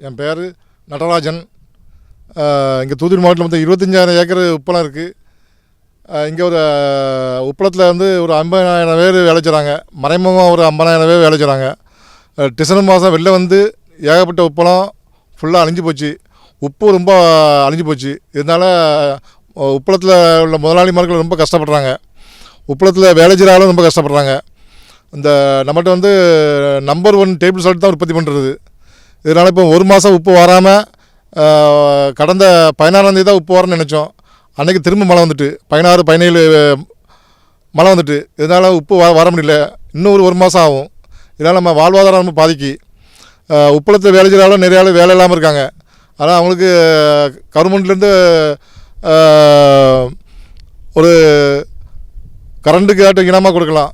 என் பேர் நடராஜன். இங்கே தூத்துக்குடி மாவட்டத்தில் வந்து 25,000 ஏக்கர் உப்பளம் இருக்குது. இங்கே ஒரு உப்பளத்தில் வந்து ஒரு 50,000 பேர் வேலை செய்கிறாங்க. மறைமுகமாக ஒரு 50,000 பேர் வேலை செய்கிறாங்க. டிசம்பர் மாதம் வெளில வந்து ஏகப்பட்ட உப்பளம் ஃபுல்லாக அழிஞ்சு போச்சு. உப்பு ரொம்ப அழிஞ்சு போச்சு. இதனால் உப்பளத்தில் உள்ள முதலாளிமார்கள் ரொம்ப கஷ்டப்படுறாங்க. உப்பளத்தில் வேலை செய்கிறாலும் ரொம்ப கஷ்டப்படுறாங்க. இந்த நம்மகிட்ட வந்து நம்பர் 1 டேபிள் சால்ட் தான் உற்பத்தி பண்ணுறது. இதனால் இப்போ ஒரு மாதம் உப்பு வராமல் கடந்த 16ஆம் தேதி தான் உப்பு வரணும்னு நினச்சோம். அன்றைக்கி திரும்ப மழை வந்துட்டு 16, 17 மழை வந்துட்டு. இதனால் உப்பு வர முடியல. இன்னும் ஒரு மாதம் ஆகும். இதனால் நம்ம வாழ்வாதாரம் ரொம்ப பாதிக்கு. உப்பளத்தில் வேலை செய்கிறாலும் நிறைய ஆள் வேலை இல்லாமல் இருக்காங்க. ஆனால் அவங்களுக்கு கவர்மெண்ட்லேருந்து ஒரு கரண்ட்டுக்கு ஆட்டு இனமாக கொடுக்கலாம்.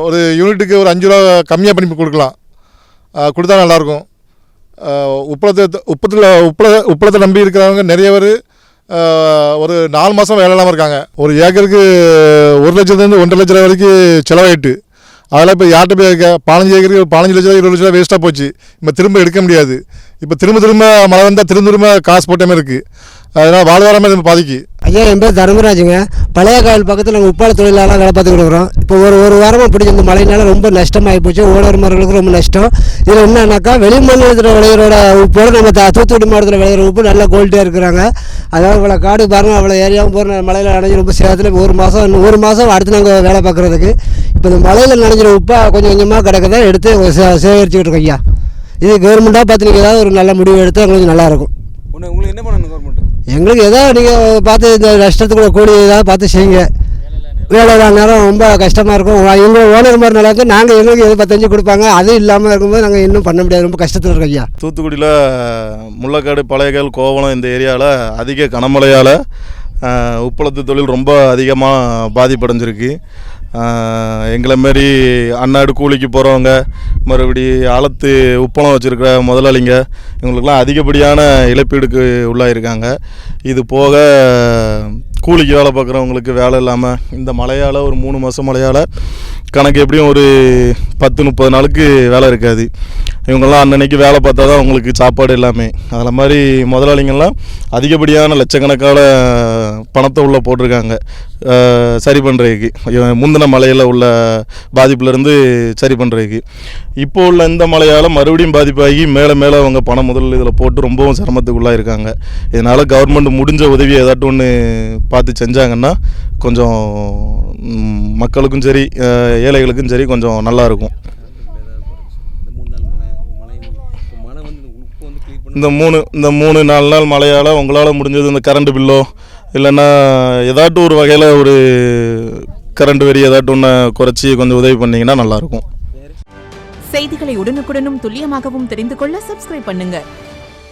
ஒரு யூனிட்டுக்கு ஒரு 5 ரூபா கம்மியாக பண்ணி கொடுக்கலாம். கொடுத்தா நல்லாயிருக்கும். உப்பளத்தை நம்பி இருக்கிறவங்க நிறைய பேர் ஒரு 4 மாதம் வேலை இல்லாமல் இருக்காங்க. ஒரு ஏக்கருக்கு 1 லட்சத்துலேருந்து 1.5 லட்ச ரூபா வரைக்கும் செலவாயிட்டு. அதெல்லாம் இப்போ யார்கிட்ட போய் 15 ஏக்கருக்கு 15 லட்ச ரூபா 20 லட்ச ரூபா வேஸ்ட்டாக போச்சு. இப்போ திரும்ப எடுக்க முடியாது. இப்போ திரும்ப மழை வந்தால் திரும்ப காசு போட்டமே இருக்குது. அதனால் வாழ்வாதாரமே நம்ம பாதிக்கு. ஐயா, என் பேர் தர்மராஜுங்க. பழைய காவல் பக்கத்தில் நாங்கள் உப்பாள தொழிலாளர் வேலை பார்த்து கொடுக்குறோம். இப்போ ஒரு வாரமாக பிடிச்ச இந்த மழையினால ரொம்ப நஷ்டமாகி போச்சு. ஓனர்மார்களுக்கு ரொம்ப நஷ்டம். இதில் என்னன்னாக்கா வெளி மாநிலத்தில் விளையிறோட உப்போட நம்ம தூத்துக்குடி மாவட்டத்தில் விளையிற உப்பு நல்லா குவாலிட்டியாக இருக்கிறாங்க. அதாவது இவ்வளோ காடு பாருங்கள், அவ்வளோ ஏரியாவும் போகிற மழையில் நனைஞ்சி ரொம்ப சேதத்தில் ஒரு மாதம் அடுத்து நாங்கள் வேலை பார்க்குறதுக்கு இப்போ இந்த மழையில் நனைஞ்சிற உப்பாக கொஞ்சம் கொஞ்சமாக கிடக்கதை எடுத்து சேகரிச்சுக்கிட்டு இருக்கோம். ஐயா, இது கவர்மெண்ட்டாக பார்த்து நீங்கள் ஏதாவது ஒரு நல்ல முடிவு எடுத்தால் எங்களுக்கு நல்லாயிருக்கும். உங்களுக்கு என்ன பண்ணணும் கவர்மெண்ட்? எங்களுக்கு ஏதாவது நீங்கள் பார்த்து இந்த நஷ்டத்துக்குள்ள கூலி ஏதாவது பார்த்து செய்யுங்க. வேலை நேரம் ரொம்ப கஷ்டமாக இருக்கும். எங்கள் ஓனர் மாதிரி நல்லா இருக்கும். நாங்கள் எங்களுக்கு எது 15 கொடுப்பாங்க. அது இல்லாமல் இருக்கும்போது நாங்கள் இன்னும் பண்ண முடியாது. ரொம்ப கஷ்டத்தில் இருக்கோம். ஐயா, தூத்துக்குடியில் முள்ளக்காடு, பழையகால், கோவளம் இந்த ஏரியாவில் அதிக கனமழையால் உப்பளத்து தொழில் ரொம்ப அதிகமாக பாதிப்படைஞ்சிருக்கு. எங்களை மாரி அன்னாடு கூலிக்கு போகிறவங்க, மறுபடி ஆழத்து உப்பளம் வச்சுருக்கிற முதலாளிங்க, இவங்களுக்கெல்லாம் அதிகப்படியான இழப்பீடுக்கு உள்ளாயிருக்காங்க. இது போக கூலிக்கு வேலை பார்க்குறவங்களுக்கு வேலை இல்லாமல் இந்த மழையால் ஒரு 3 மாதம் மழையால் கணக்கு எப்படியும் ஒரு 10-30 நாளுக்கு வேலை இருக்காது. இவங்கெல்லாம் அன்னன்னைக்கு வேலை பார்த்தா தான் அவங்களுக்கு சாப்பாடு எல்லாமே. அதில் மாதிரி முதலாளிங்கள்லாம் அதிகப்படியான லட்சக்கணக்கான பணத்தை உள்ளே போட்டிருக்காங்க சரி பண்ணுறதுக்கு, முந்தின மழையில் உள்ள பாதிப்புலேருந்து சரி பண்ணுறதுக்கு. இப்போ உள்ள இந்த மழையால் மறுபடியும் பாதிப்பாகி மேலே அவங்க பணம் முதல்ல இதில் போட்டு ரொம்பவும் சிரமத்துக்குள்ளாக இருக்காங்க. இதனால் கவர்மெண்ட் முடிஞ்ச உதவி ஏதாட்டும் ஒன்று பார்த்து செஞ்சாங்கன்னா கொஞ்சம் மக்களுக்கும் சரி ஏழைகளுக்கும் சரி கொஞ்சம் நல்லாயிருக்கும். இந்த 3-4 நாள் மழையால் உங்களால் முடிஞ்சது இந்த கரண்ட் பில்லோ இல்லைன்னா ஏதாட்டும் ஒரு வகையில் ஒரு கரண்ட் வரி ஏதாட்டும் ஒன்று குறைச்சி கொஞ்சம் உதவி பண்ணிங்கன்னா நல்லாயிருக்கும். செய்திகளை உடனுக்குடனும் துல்லியமாகவும் தெரிந்து கொள்ள சப்ஸ்கிரைப் பண்ணுங்க.